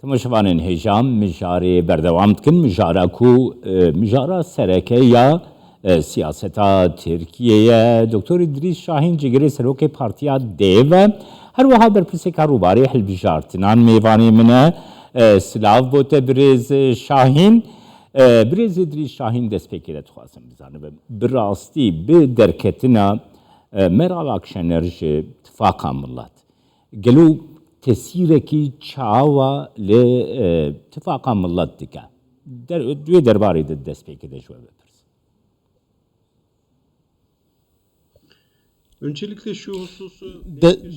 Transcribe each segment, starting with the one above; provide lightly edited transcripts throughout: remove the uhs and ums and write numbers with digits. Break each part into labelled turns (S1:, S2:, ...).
S1: تماشوانên hêjam mijarê berdewam dikin mijara ku mijara serekeya siyaseta Tirkiyeyê Dr. İdris Şahin cigirê serokê Partiya Dêv her wiha berpirsêka rûbarê hilbijartinan mêvanê min e silav bote Birêz Şahin Birêz İdris Şahin destpêkê de dixwazim bizanim bi rastî bi derketina Meral Akşener ji Tifaka Millet gelo tesîrekî çawa li Tifaka Millet dike duê derbarê de destpêkê de ji we bipirsin.
S2: Öncelikle şu hususu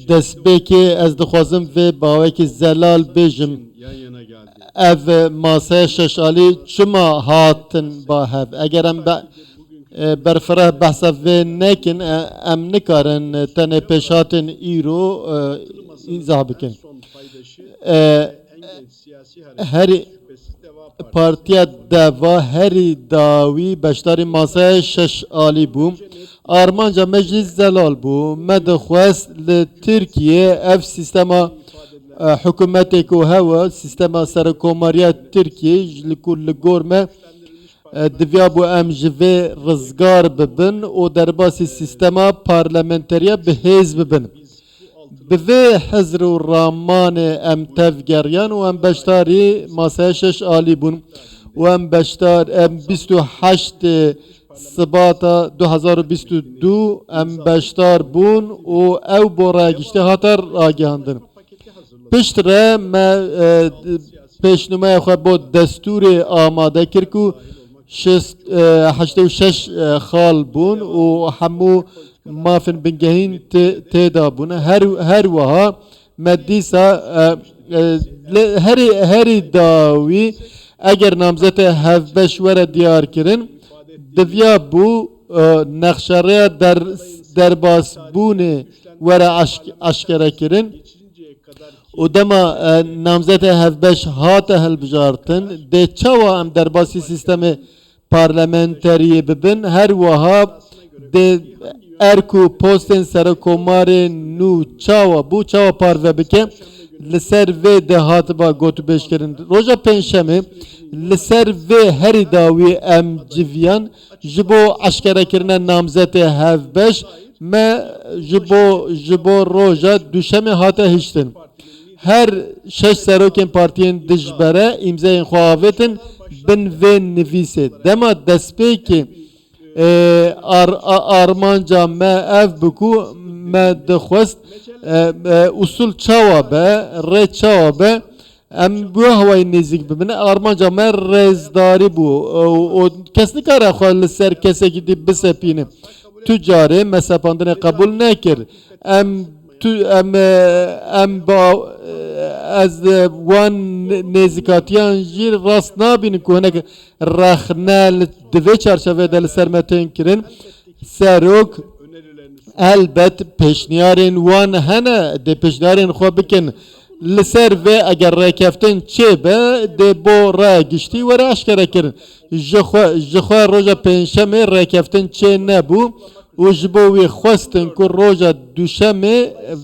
S3: destpêkê ez dixwazim vê bawekî zelal bêjim
S2: yan yana geldi.
S3: ev masaya şeşalî çima hatin bahev eger em berfireh behsa vê nekin em nikarin tenê pêşhatên îro izah bikin. Herî Partiya Deva herî dawî beşdarî masaya şeşalî bû armanca me jî zelal bû me dixwest li Tirkiye ev sîstema hikûmetê ku hewa sîstema serokkomariya Tirkiye ji ku li gor me divya bû em ji vê rizgar bibin û derbasî sîstema parlamenteriya bi hêz bibin. Bi vê hezr û ramanê em tevgeriyan û em beşdarî masaya şeş alî bûn û em beşdar em 28 Sibata 2022 em beşdar bûn û ew bo ragiştê hata ragihandin. Pişt re me pêşnûmeya xwe bo destûrê amade kir ku 86 xal bûn û hemû mafin bingehîn têda bûn her wiha me dîsa herî dawî eger namzetê hevbeş were diyar kirin divya bû nexşereya derbasbûnê were eşkere kirin û dema namzetê hevbeş hate hilbijartin dê çawa em derbasî sîstemê parlamenteriyê bibin her wiha dê erku postên serokkomarê nû çawa bû çawa parve bike li ser vê de hatiba gotûbêjkirin roja pênşemê li ser vê herî dawî em civiyan ji bo eşkerekirina namzetê hevbeş me ji bo roja duşemê hate hiştin. Her şeş serokên partiyên dijbere îmzeyên xwe avêtin bin vê nivîsê dema destpêkê armanca me ev biku me dixwest usul çawa be rê çawa be em bu hewayê nêzik bibine armanca me rêzdarî bû û kes nikare xwe li ser kesekî dî bisepîne tu carê me sepandinê qebûl nekir em ez wan nêzîkatiyan jî rast nabînin ku hinek rexne li divê çarşevê de li ser me tên kirin serok elbet pêşniyarên wan hene dê pêşniyarên xwe bikin li ser vê eger rêkeftin çê be dê bo raya giştî were eşkere kirin ji xwe roja pênşemê rêkeftin çê nebû û ji bo wê xwestin ku roja duşemê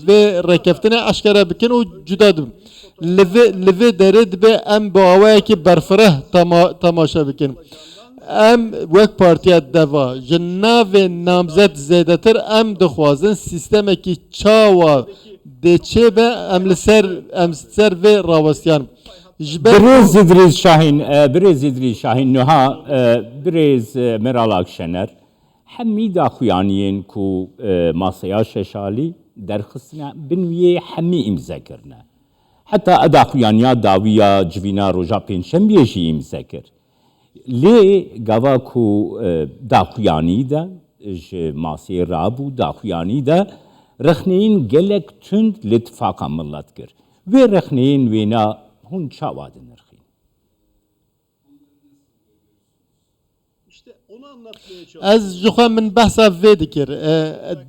S3: vê rêkeftinê eşkere bikin û cuda dibin. Li vê derê dibe em bi awayekî berfireh temaşe bikin. Em wek Partiya Deva ji navê namzet zêdetir em dixwazin sîstemekî çawa dê çêbe em li ser vê rawestiyan.
S1: Birêz İdris Şahin niha Birêz Meral Akşener hemî daxuyaniyên ku masaya şeşalî derxistine bin wê hemî îmze kirine. Heta daxuyaniya dawiya civîna roja pênşembiyê jî îmze kir. Lê gava ku daxuyanî de ji masayê rabû daxuyanî de rexneyên gelek tund li Tifaka Millet kir. Vê rexneyên wêna hûn çawa dinirxîn?
S3: Ez ji xwe min behsa vê dikir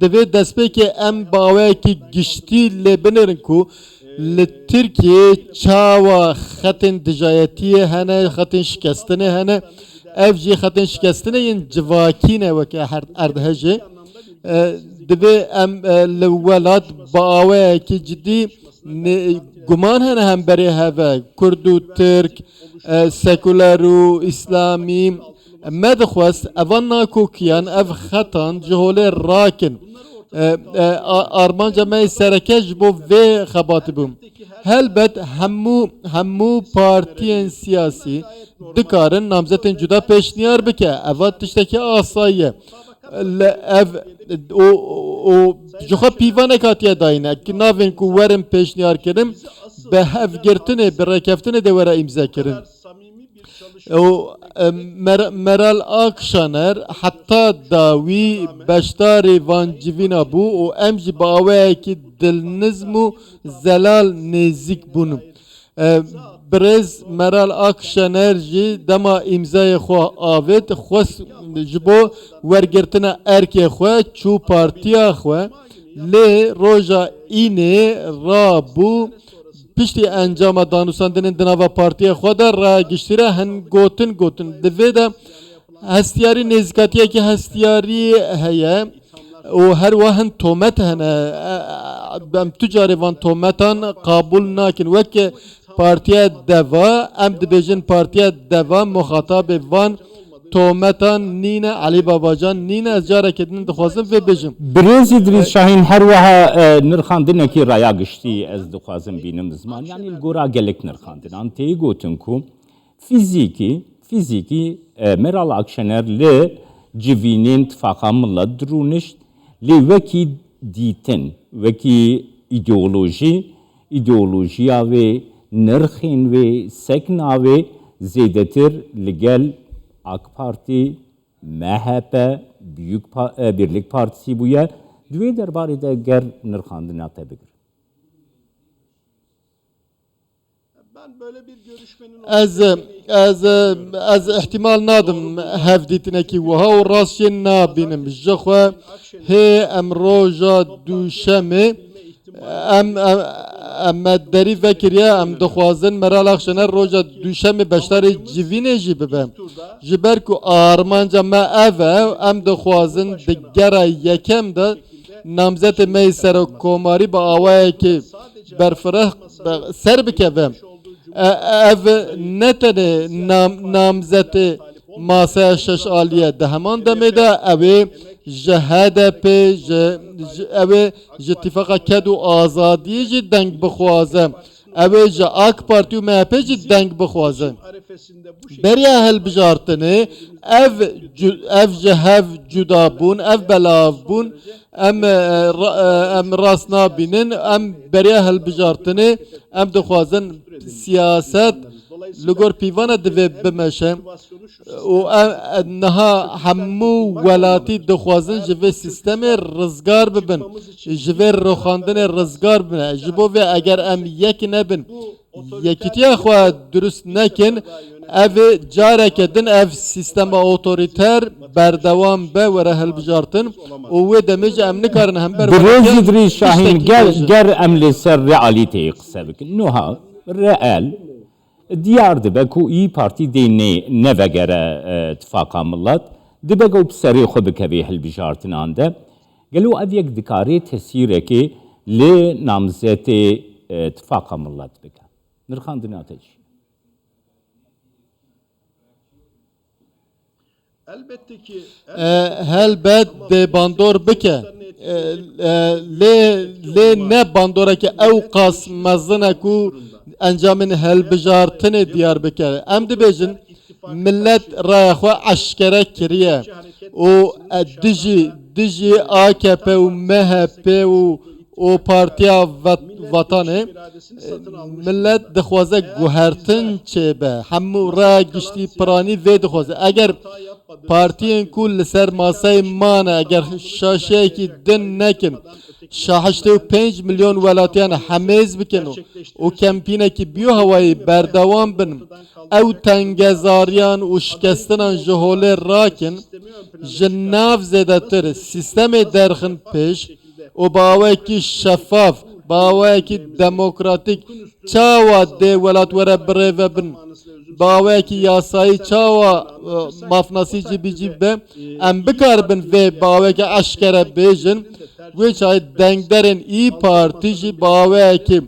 S3: divê destpêkê em bi awayekî giştî lê binirin ku li Tirkiye çawa xetên dijayetiyê hene xetên şikestinê hene ev jî xetên şikestinê yên civakî ne weke erdhejê دبي ام الولاد باوي كي جدي گمان هن هم بري هوا كردو ترك سيكولارو اسلامي مدخوست اوانا کوکیان اف خطان جهول راکن آرمانجا می سرکش بو و خبات بوم هلبت همو پارتیین سیاسی دکارن نامزتین جدا پیشنیار بکه اوا تشتکی آسایه اف او جوخا پیوانه کاتیه داینه که ناوین کو ورم پیشنیار کرم به هف گرتنه به رکفتنه ده وره امضا کرن او مرال آکشانر حتی داوی بشتاری وان جوینا بو و امجی باوه که دلنزم و زلال نزیک بونم برز مرال آکشانر جی دما امضای خو آوید خوست جبو ورگرتنا ارکی خو چو پارتیا خو لی روژا اینه رابو پشتی انجام دانوساندن دناوا پارتی خود را گشتیره هن گوتن دویده هستیاری نزکاتیه که هستیاری هیا و هر واهن تومت هنه ام تجاری وان تومتان قابل ناکن وک پارتی دوا ام دبیجن پارتی دوا مخاطب وان تومتان نینه علی بابا جان نینه از جاره کدن دخواستم و بجم
S1: برز ادریس شاهین هر وها نرخاندنه کی رایا گشتی از دخواستم بینم زمان یعنی الگورا گلک نرخاندن انتی گوتن کو فیزیکی مرال اکشنر لی جوینین اتفاقا ملت درونشت لی وکی دیتن وکی ایدئولوژیا و نرخین و سکنا و زیدتر لگل AK Parti, MHP, Birlik Partisi bu yer. Düve derbarı da ger nırkandına tabi.
S2: Ben böyle bir görüşmenin
S3: az ihtimal nadım hevditine ki vaha o rastyen nabinim. Jokha he emroja düşeme ام دری وکریه ام دخوازن مرال اخشنر روزا دوشم بشتر جوینه جی ببم جبر کو آرمان جمع ام دخوازن دگره یکم ده نامزت می سر و کوماری با آوائه که برفره سر بکوم او نتنه نامزت ماسه شش آلیه ده همان دمه ده اوه جهاد pe اوه اتفاق کد و آزادی جی دنگ بخوازه اوه جا AK Parti و MHP جی دنگ بخوازه بریا هل بجارتنه اف جهاv جدا بون اف بلاو بون ام راسنا بینن ام بریا هل بجارتنه ام دخوازن سیاست لگور پیوانه دوی بمشه و نها همو ولاتی دخوازن جوی سیستم رزگار ببن جوی روخاندن رزگار ببن جبو و اگر ام یک نبن یکیتی خواه درست نکن اف جاره کدن اف سیستم اوتوریتر بردوام به و رهل بجارتن و دمیج ام نکارن هم بر
S1: برز ادریس شاهین گر املی سر رئالیته قصه بکن نوها رئال دیار دبه کو ای پارتی دینه نوگره اتفاقا ملت دبه کو بسری خو بکوی هل بجارتن آنده گلو او یک دکاری تسیره که لی نامزت اتفاقا ملت بکن نرخاندن آتش
S2: elbette ki
S3: هلبت ده باندور بکه لی نه باندوره که او قاس مزنه کو انجامن هل بجارتنه دیار بکره ام دی بیجن ملت رای خو عشکره کریه و دجی AKP و MHP و پارتیا وطنه ملت دخوازه گوهرتن چه به همو رای گشتی پرانی وی دخوازه اگر پارتیین کل سر ماسای مانه اگر شاشه کی دن نکن شاهشته و 5 میلیون ولاتیان حمیز بکنو و کمپینه کی بیو هوایی بردوام بنم او تنگزاریان و شکستنان جهوله راکن جناف زده تر سیستم درخن پیش و باوه کی شفاف باوه کی دموکراتیک چاوا ده ولات وره بره و بن باوکی یاسایی چاوا مافناسی جیبی جیبه ام بکاربن و باوکی اشکره بیجن و چای دنگدرن ای پارتی جی باوکی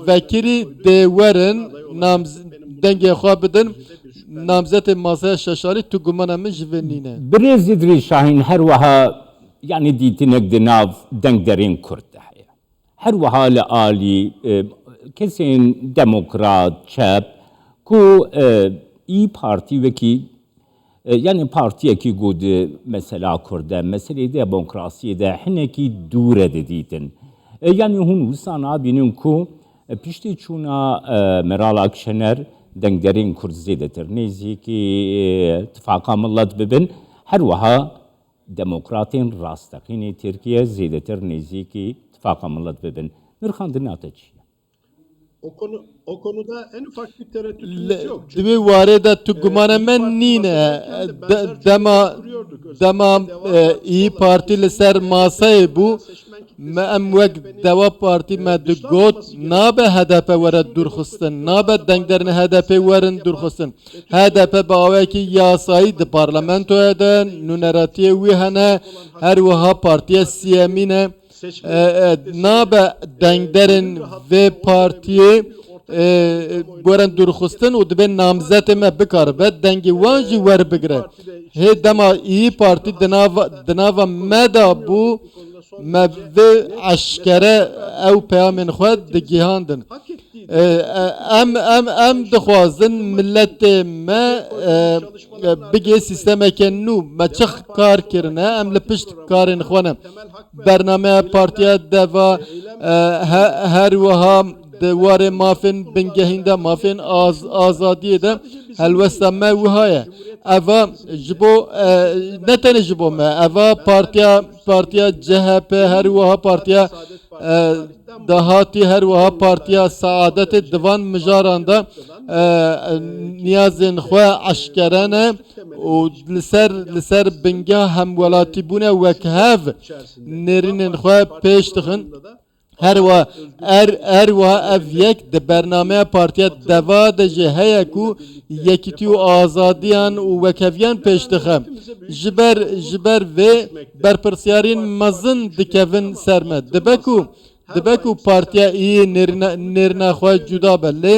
S3: وکری دیورن دنگ خواه بدن نامزد ماسه ششاری تو گمانم جوینینه
S1: برز إدريس شاهين هر وها يعني ديتنك دناف دنگدرين كرد هيا هر وها لآلي كسين ديمقراط شاب كو إي بارتي وكي يعني بارتي كي قد مثلا كرده مسألة ديمقراطية ده حنكي دورة ديتن يعني هون وسانا بينن كو پشتی چونا مرال اکشنر دنگدرین کرد زیده تر نیزی که اتفاقا ملت ببین هر وها دموکراتین راستقینی ترکیه زیده تر نیزی که اتفاقا ملت ببین نرخاندن چیه؟
S2: O konuda en ufak bir tereddütümüz yok. Çünkü
S3: دوی وارد تو گمانه من نینه دما ای پارتی لسر ماسه بو ما ام وقت دوا پارتی ما دگوت نابه هدف ورد درخستن نابه دنگ درن هدف ورن درخستن هدف باوی که یاسایی د پارلمانتو ادن نونراتی وی هنه هر وها پارتی سیامینه نابه دنگ درن و پارتی گورن درخستن و دبن نامزد ما بکار بد دنگی وانجی ور بگره هی دما ای پارتی دناوا مدا بو ما به عشکره او پیامن خود دگیهاندن ام دخوازن ملت ما بگی سیستم کنو ما چخ کار کرنه ام لپشت کارن خوانه برنامه پارتیا دوا هر وها دوار مافن بنگهینده مافن آزادی ده هلوسته ما وهایه اوا جبو نتنه جبو ما اوا پارتیا جهپ هر وها پارتیا دهاتی هر وها پارتیا سعادت دوان مجارانده نیازن خواه عشکرانه و لسر بنگه هم ولاتی بونه وکهف نرینن خواه پیش تخن هر و اف یک د برنامه پارتیا دوا د جهه کو یکیتی و آزادیان و وکویان پیشتخم جبر و برپرسیارین مزن دکوین سرمد دبکو پارتیا ای نرنا خواه جدا بله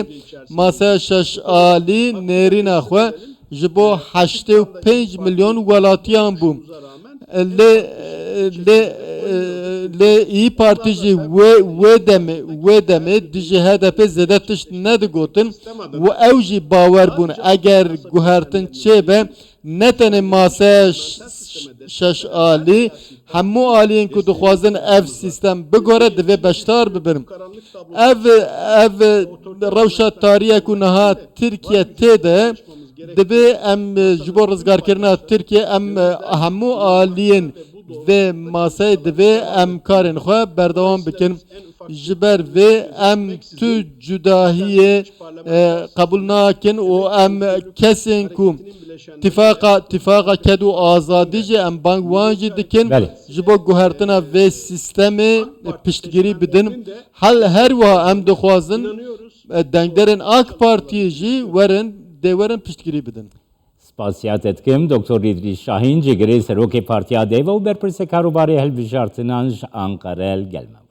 S3: ماسه شش آلی نرنا خواه جبو 85 میلیون ولاتیان بوم لی ای پارتی جی و دمه دیجی هدف زده تشت ندگوتن و او جی باور بون اگر گوهرتن چه به نتن ماسه شش آلی همو آلیین که دخوازن اف سیستم بگوره دوی بشتار ببرم اف روشا تاریه که نها ترکیه تیده دبی ام جبور رزگار کرنا ترکیه ام همو آلیین و ماسه دوی ام کارن خواه بردوام بکن جبر و ام تو جداهی قبول ناکن و ام کسین کو اتفاقا کدو آزادی جه ام بانک وانجی دکن جبو گوهرتنا و سیستم پشتگیری بدن حل هر وها ام دخوازن دنگدرن آک پارتی جی ورن پشتگیری بدن
S1: سپاسیات etkim Doktor İdris Şahin Cigiri Seroke Partiya Deva u berpirse karobarê hilbijartinanj Ankara'l gelmem.